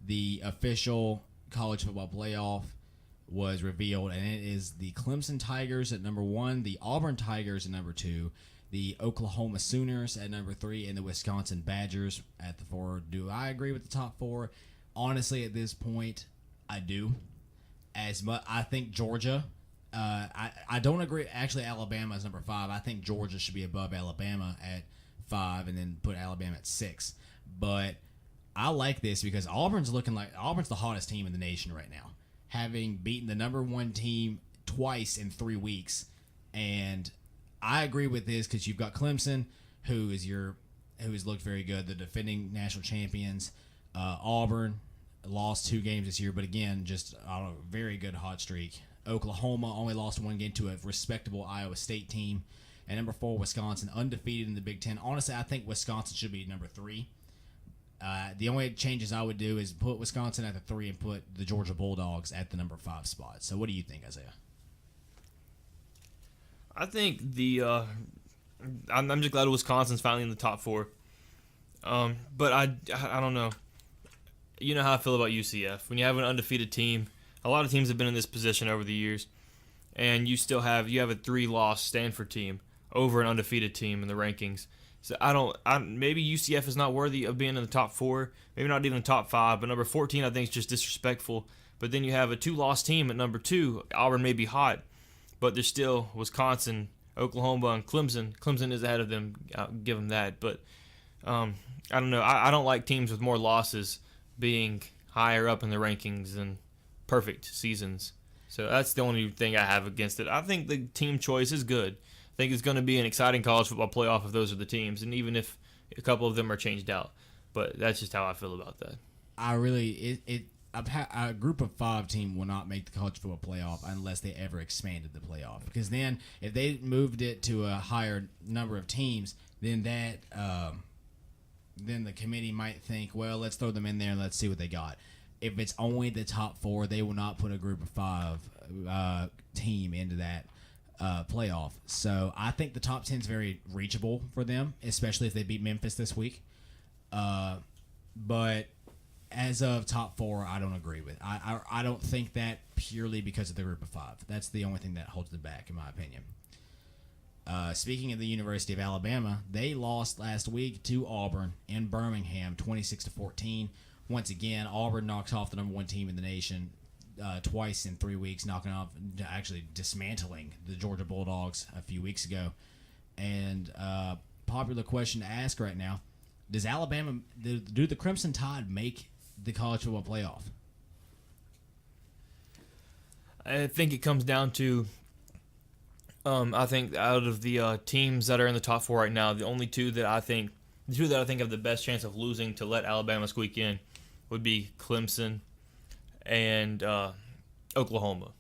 the official college football playoff was revealed, and it is the Clemson Tigers at number 1, the Auburn Tigers at number 2, the Oklahoma Sooners at number 3, and the Wisconsin Badgers at the 4. Do I agree with the top 4? Honestly, at this point, I do. As much, I think Georgia. I don't agree. Actually, Alabama is number 5. I think Georgia should be above Alabama at 5, and then put Alabama at 6. But I like this because Auburn's the hottest team in the nation right now, having beaten the number 1 team twice in 3 weeks. And I agree with this because you've got Clemson, who has looked very good, the defending national champions. Auburn lost 2 games this year, but again, just a very good hot streak. Oklahoma only lost 1 game to a respectable Iowa State team. And number 4, Wisconsin, undefeated in the Big Ten. Honestly, I think Wisconsin should be number 3. The only changes I would do is put Wisconsin at the 3 and put the Georgia Bulldogs at the number 5 spot. So what do you think, Isaiah? I think I'm just glad Wisconsin's finally in the top 4. But I don't know. You know how I feel about UCF. When you have an undefeated team, a lot of teams have been in this position over the years, and you have a 3-loss Stanford team over an undefeated team in the rankings. So maybe UCF is not worthy of being in the top 4, maybe not even the top 5, but number 14 I think is just disrespectful. But then you have a 2-loss team at number 2. Auburn may be hot, but there's still Wisconsin, Oklahoma, and Clemson. Clemson is ahead of them. I'll give them that. But I don't know. I don't like teams with more losses being higher up in the rankings than perfect seasons. So that's the only thing I have against it. I think the team choice is good. I think it's going to be an exciting college football playoff if those are the teams, and even if a couple of them are changed out. But that's just how I feel about that. A group of 5 team will not make the college football playoff unless they ever expanded the playoff. Because then, if they moved it to a higher number of teams, then then the committee might think, well, let's throw them in there and let's see what they got. If it's only the top 4, they will not put a group of 5 team into that playoff. So I think the top 10 is very reachable for them, especially if they beat Memphis this week. But as of top 4, I don't agree with. I don't think that purely because of the group of 5. That's the only thing that holds them back, in my opinion. Speaking of the University of Alabama, they lost last week to Auburn in Birmingham, 26-14. Once again, Auburn knocks off the number 1 team in the nation twice in 3 weeks, actually dismantling the Georgia Bulldogs a few weeks ago. And popular question to ask right now: do the Crimson Tide make the college football playoff? I think it comes down to I think out of the teams that are in the top 4 right now, the two that I think have the best chance of losing to let Alabama squeak in would be Clemson and Oklahoma.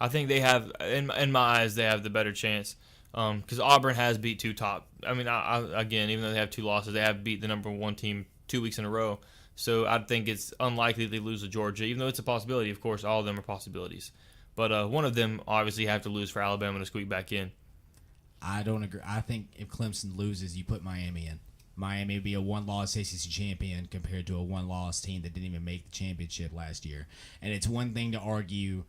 I think they have, in my eyes, they have the better chance because Auburn has beat 2 top. I mean, again, even though they have 2 losses, they have beat the number 1 team 2 weeks in a row. So I think it's unlikely they lose to Georgia, even though it's a possibility. Of course, all of them are possibilities. But one of them obviously have to lose for Alabama to squeak back in. I don't agree. I think if Clemson loses, you put Miami in. Miami would be a 1-loss ACC champion compared to a 1-loss team that didn't even make the championship last year. And it's one thing to argue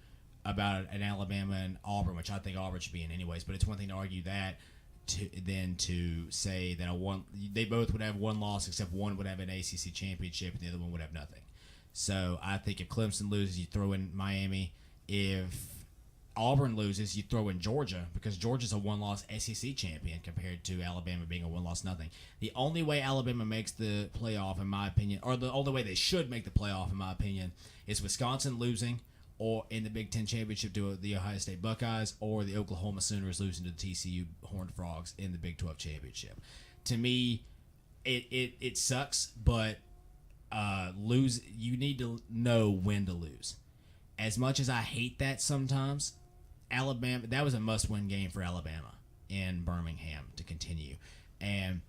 about an Alabama and Auburn, which I think Auburn should be in anyways, but it's one thing to argue that than to say that they both would have 1 loss except one would have an ACC championship and the other one would have nothing. So I think if Clemson loses, you throw in Miami. If Auburn loses, you throw in Georgia because Georgia's a 1-loss SEC champion compared to Alabama being a 1-loss nothing. The only way Alabama makes the playoff, in my opinion, or the only way they should make the playoff, in my opinion, is Wisconsin losing or in the Big Ten championship to the Ohio State Buckeyes, or the Oklahoma Sooners losing to the TCU Horned Frogs in the Big 12 championship. To me, it sucks, but you need to know when to lose. As much as I hate that sometimes, Alabama, that was a must-win game for Alabama in Birmingham to continue. And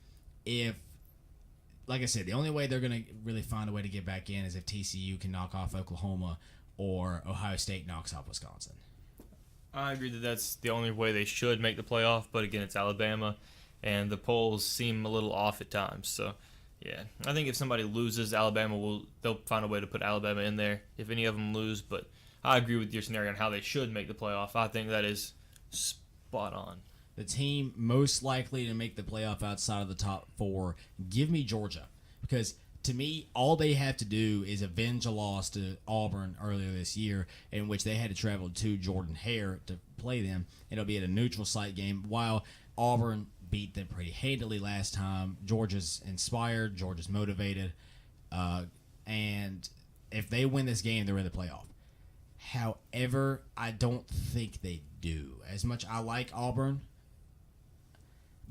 like I said, the only way they're going to really find a way to get back in is if TCU can knock off Oklahoma or Ohio State knocks off Wisconsin. I agree that that's the only way they should make the playoff, but again, it's Alabama, and the polls seem a little off at times. So, yeah, I think if somebody loses, they'll find a way to put Alabama in there if any of them lose. But I agree with your scenario on how they should make the playoff. I think that is spot on. The team most likely to make the playoff outside of the top 4, give me Georgia. Because to me, all they have to do is avenge a loss to Auburn earlier this year, in which they had to travel to Jordan-Hare to play them. It'll be at a neutral site game, while Auburn beat them pretty handily last time. Georgia's inspired, Georgia's motivated, and if they win this game, they're in the playoff. However, I don't think they do. As much I like Auburn,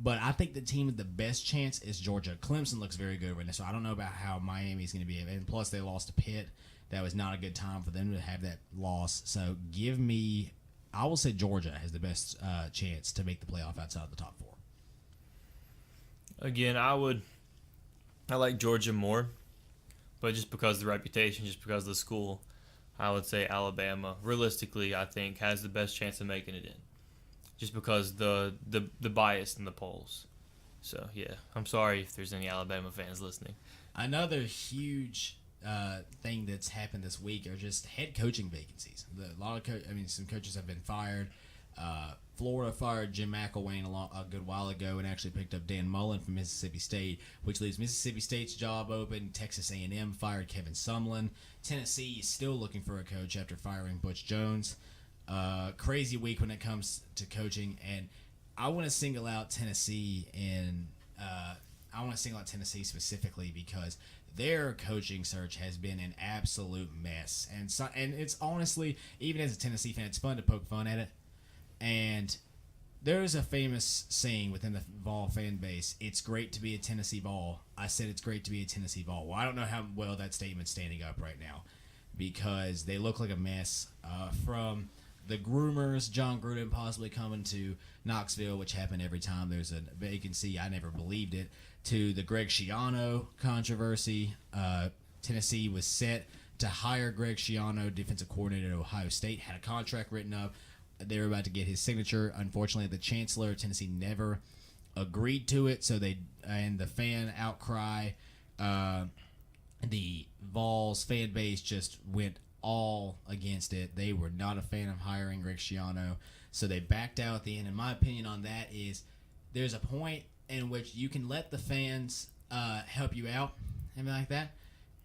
but I think the team with the best chance is Georgia. Clemson looks very good right now, so I don't know about how Miami's going to be. And plus, they lost to Pitt. That was not a good time for them to have that loss. So I will say Georgia has the best chance to make the playoff outside of the top 4. Again, I like Georgia more, but just because of the reputation, just because of the school, I would say Alabama, realistically, I think, has the best chance of making it in. Just because the bias in the polls. So, yeah, I'm sorry if there's any Alabama fans listening. Another huge thing that's happened this week are just head coaching vacancies. Some coaches have been fired. Florida fired Jim McElwain a good while ago and actually picked up Dan Mullen from Mississippi State, which leaves Mississippi State's job open. Texas A&M fired Kevin Sumlin. Tennessee is still looking for a coach after firing Butch Jones. Crazy week when it comes to coaching, and I want to single out Tennessee specifically because their coaching search has been an absolute mess, and it's honestly, even as a Tennessee fan, it's fun to poke fun at it. And there's a famous saying within the Vol fan base: "It's great to be a Tennessee Vol." I said it's great to be a Tennessee Vol. Well, I don't know how well that statement's standing up right now because they look like a mess. From the groomers, John Gruden possibly coming to Knoxville, which happened every time there's a vacancy. I never believed it. To the Greg Schiano controversy, Tennessee was set to hire Greg Schiano, defensive coordinator at Ohio State, had a contract written up. They were about to get his signature. Unfortunately, the chancellor of Tennessee never agreed to it, and the fan outcry, the Vols fan base just went all against it. They were not a fan of hiring Greg Schiano, so they backed out at the end. And my opinion on that is there's a point in which you can let the fans help you out, something like that.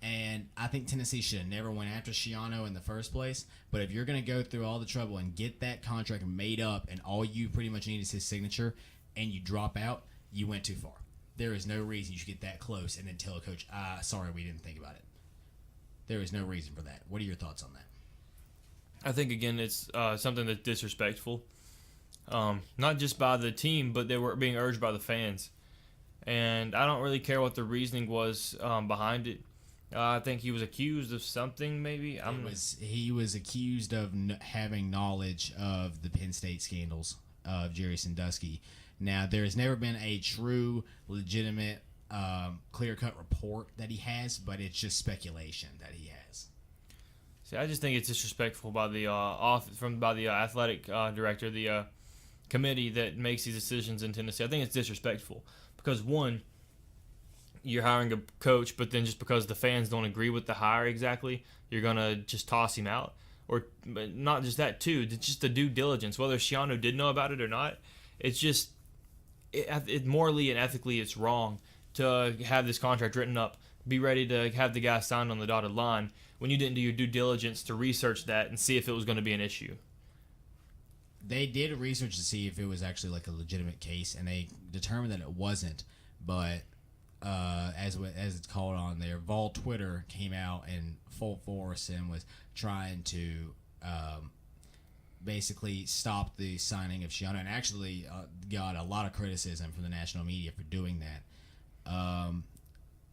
And I think Tennessee should have never went after Schiano in the first place. But if you're going to go through all the trouble and get that contract made up and all you pretty much need is his signature and you drop out, you went too far. There is no reason you should get that close and then tell a coach, sorry, we didn't think about it. There is no reason for that. What are your thoughts on that? I think, again, it's something that's disrespectful. Not just by the team, but they were being urged by the fans. And I don't really care what the reasoning was behind it. I think he was accused of something, maybe. He was accused of having knowledge of the Penn State scandals of Jerry Sandusky. Now, there has never been a true, legitimate, clear-cut report that he has, but it's just speculation that he has. See, I just think it's disrespectful by the athletic director, the committee that makes these decisions in Tennessee. I think it's disrespectful because, one, you're hiring a coach, but then just because the fans don't agree with the hire exactly, you're going to just toss him out. Or not just that, too. It's just the due diligence. Whether Schiano did know about it or not, it's just it morally and ethically it's wrong to have this contract written up, be ready to have the guy signed on the dotted line when you didn't do your due diligence to research that and see if it was going to be an issue. They did research to see if it was actually like a legitimate case, and they determined that it wasn't, but as it's called on there, Vol Twitter came out in full force and was trying to basically stopped the signing of Shiano, and actually got a lot of criticism from the national media for doing that.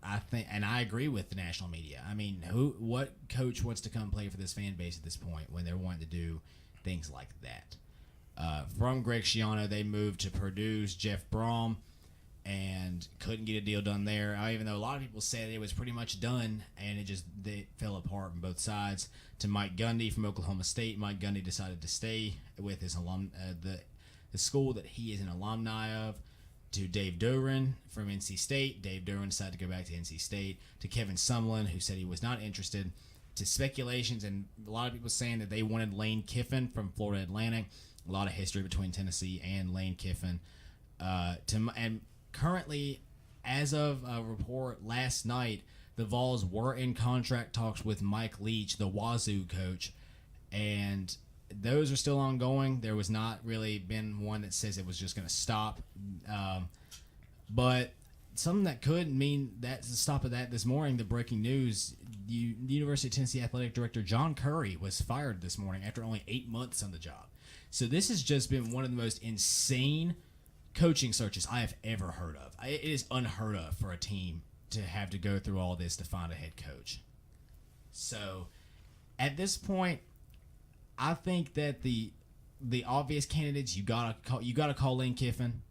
I think, and I agree with the national media. I mean, what coach wants to come play for this fan base at this point when they're wanting to do things like that? From Greg Schiano, they moved to Purdue's Jeff Brom and couldn't get a deal done there. Even though a lot of people said it was pretty much done, and it fell apart on both sides. To Mike Gundy from Oklahoma State, Mike Gundy decided to stay with his the school that he is an alumni of. To Dave Doeren from NC State, Dave Doeren decided to go back to NC State. To Kevin Sumlin, who said he was not interested. To speculations and a lot of people saying that they wanted Lane Kiffin from Florida Atlantic. A lot of history between Tennessee and Lane Kiffin. And currently, as of a report last night, the Vols were in contract talks with Mike Leach, the Wazoo coach, and those are still ongoing. There was not really been one that says it was just going to stop, but something that could mean that's the stop of that this morning. The breaking news: the University of Tennessee athletic director John Curry was fired this morning after only 8 months on the job. So this has just been one of the most insane coaching searches I have ever heard of. It is unheard of for a team to have to go through all this to find a head coach. So at this point, I think that the obvious candidates, you gotta call Lane Kiffin,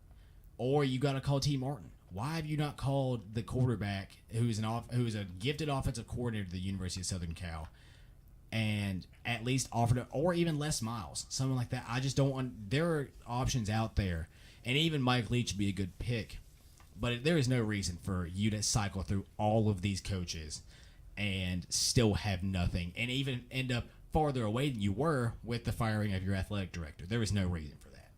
or you gotta call T. Martin. Why have you not called the quarterback who is a gifted offensive coordinator at the University of Southern Cal, and at least offered it, or even Les Miles, something like that? I just don't want. There are options out there, and even Mike Leach would be a good pick, but there is no reason for you to cycle through all of these coaches and still have nothing, and even end up farther away than you were with the firing of your athletic director. There is no reason for that.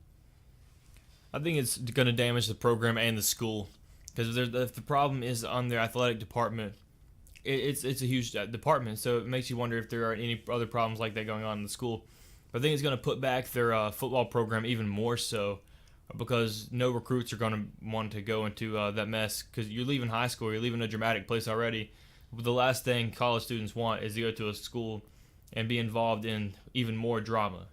I think it's going to damage the program and the school, because if the problem is on their athletic department, it's a huge department, so it makes you wonder if there are any other problems like that going on in the school. But I think it's going to put back their football program even more so, because no recruits are going to want to go into that mess, because you're leaving high school, you're leaving a dramatic place already. But the last thing college students want is to go to a school and be involved in even more drama.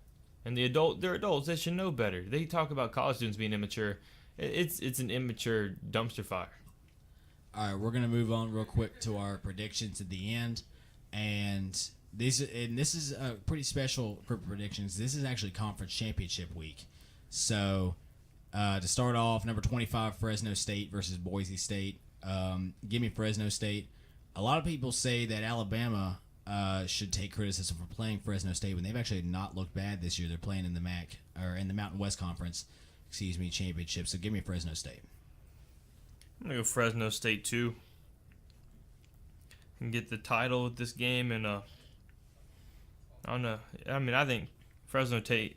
And they're adults, they should know better. They talk about college students being immature. It's an immature dumpster fire. All right, we're going to move on real quick to our predictions at the end. And this is a pretty special group of predictions. This is actually conference championship week. So to start off, number 25, Fresno State versus Boise State. Give me Fresno State. A lot of people say that Alabama should take criticism for playing Fresno State when they've actually not looked bad this year. They're playing in the in the Mountain West Conference, championship. So give me Fresno State. I'm gonna go Fresno State too, and get the title with this game. And I don't know. I mean, I think Fresno State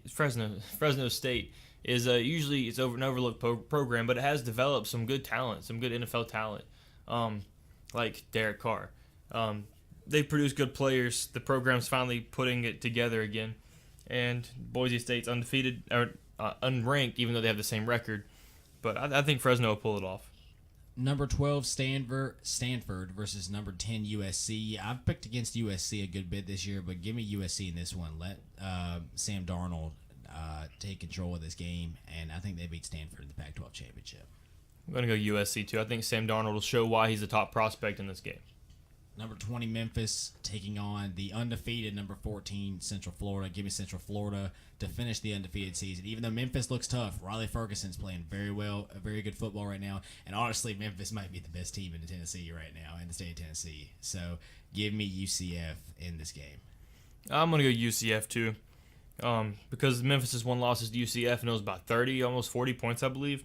is usually it's an overlooked program, but it has developed some good talent, some good NFL talent, like Derek Carr. They produce good players. The program's finally putting it together again. And Boise State's undefeated, or unranked, even though they have the same record. But I think Fresno will pull it off. Number 12, Stanford versus number 10, USC. I've picked against USC a good bit this year, but give me USC in this one. Let Sam Darnold take control of this game, and I think they beat Stanford in the Pac-12 championship. I'm going to go USC too. I think Sam Darnold will show why he's the top prospect in this game. Number 20, Memphis, taking on the undefeated number 14, Central Florida. Give me Central Florida to finish the undefeated season. Even though Memphis looks tough, Riley Ferguson's playing very well, a very good football right now. And honestly, Memphis might be the best team in Tennessee right now, in the state of Tennessee. So give me UCF in this game. I'm going to go UCF too. Because Memphis' one loss is to UCF, and it was about 30, almost 40 points, I believe.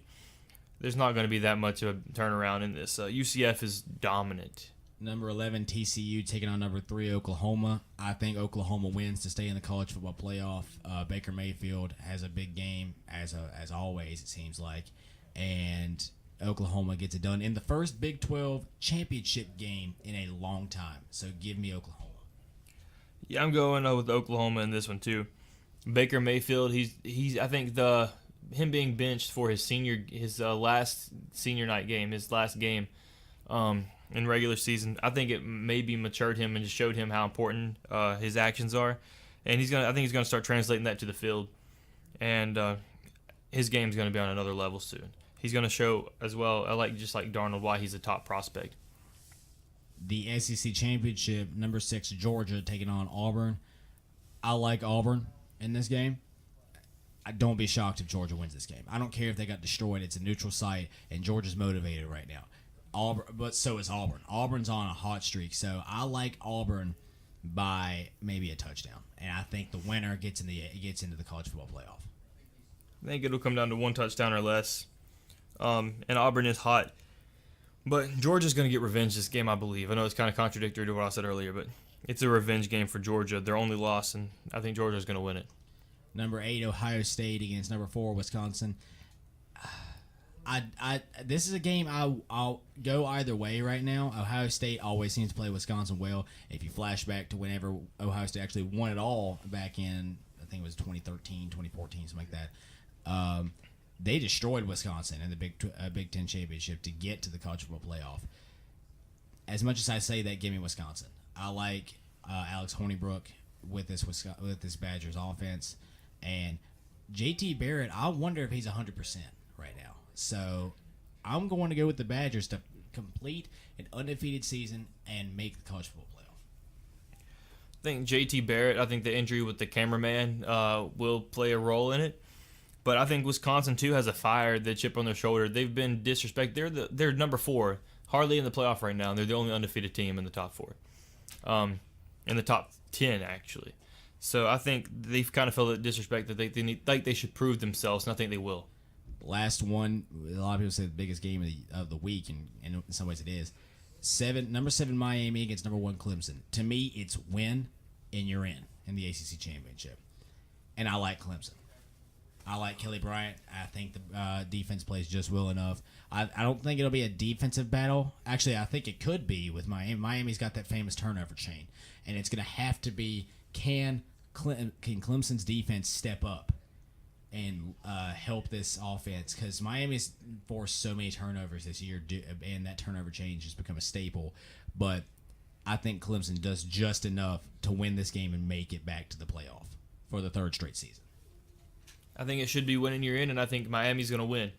There's not going to be that much of a turnaround in this. UCF is dominant. Number 11, TCU taking on number 3, Oklahoma. I think Oklahoma wins to stay in the college football playoff. Baker Mayfield has a big game, as always, it seems like. And Oklahoma gets it done in the first Big 12 championship game in a long time. So give me Oklahoma. Yeah, I'm going with Oklahoma in this one too. Baker Mayfield, he's I think him being benched for his last senior night game, his last game in regular season, I think it maybe matured him and just showed him how important his actions are. and I think he's gonna start translating that to the field, and his game's gonna be on another level soon. He's gonna show as well. I like just like Darnold why he's a top prospect. The SEC Championship, number 6 Georgia taking on Auburn. I like Auburn in this game. I don't be shocked if Georgia wins this game. I don't care if they got destroyed. It's a neutral site, and Georgia's motivated right now. Auburn, but so is Auburn. Auburn's on a hot streak, so I like Auburn by maybe a touchdown, and I think the winner gets into the college football playoff. I think it'll come down to one touchdown or less, and Auburn is hot. But Georgia's going to get revenge this game, I believe. I know it's kind of contradictory to what I said earlier, but it's a revenge game for Georgia. Their only loss, and I think Georgia's going to win it. Number 8 Ohio State against number 4 Wisconsin. This is a game I'll go either way right now. Ohio State always seems to play Wisconsin well. If you flash back to whenever Ohio State actually won it all back in, I think it was 2013, 2014, something like that. They destroyed Wisconsin in the Big Ten championship to get to the college football playoff. As much as I say that, give me Wisconsin. I like Alex Hornibrook with this Badgers offense, and JT Barrett. I wonder if he's 100% right now. So I'm going to go with the Badgers to complete an undefeated season and make the college football playoff. I think JT Barrett. I think the injury with the cameraman will play a role in it. But I think Wisconsin, too, has a fire, the chip on their shoulder. They've been disrespected. They're number 4, hardly in the playoff right now. They're the only undefeated team in the top 4. In the top 10, actually. So I think they've kind of felt the disrespect that they should prove themselves, and I think they will. Last one, a lot of people say the biggest game of the week, and in some ways it is. Number 7 Miami against number 1 Clemson. To me, it's win, and you're in the ACC Championship. And I like Clemson. I like Kelly Bryant. I think the defense plays just well enough. I don't think it'll be a defensive battle. Actually, I think it could be with Miami. Miami's got that famous turnover chain, and it's going to have to be can Clemson's defense step up and help this offense, because Miami's forced so many turnovers this year, and that turnover chain has become a staple. But I think Clemson does just enough to win this game and make it back to the playoff for the 3rd straight season. I think it should be winning you're in, and I think Miami's going to win.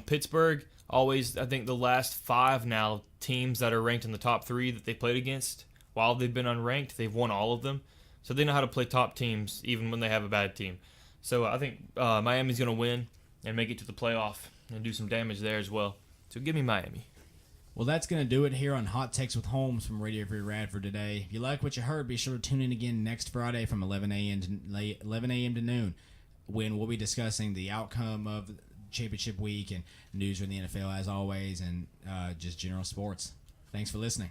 Pittsburgh, always, I think the last 5 now teams that are ranked in the top 3 that they played against, while they've been unranked, they've won all of them. So they know how to play top teams even when they have a bad team. So I think Miami's going to win and make it to the playoff and do some damage there as well. So give me Miami. Well, that's going to do it here on Hot Takes with Holmes from Radio Free Radford today. If you like what you heard, be sure to tune in again next Friday from 11 a.m. to noon, when we'll be discussing the outcome of championship week and news from the NFL as always, and just general sports. Thanks for listening.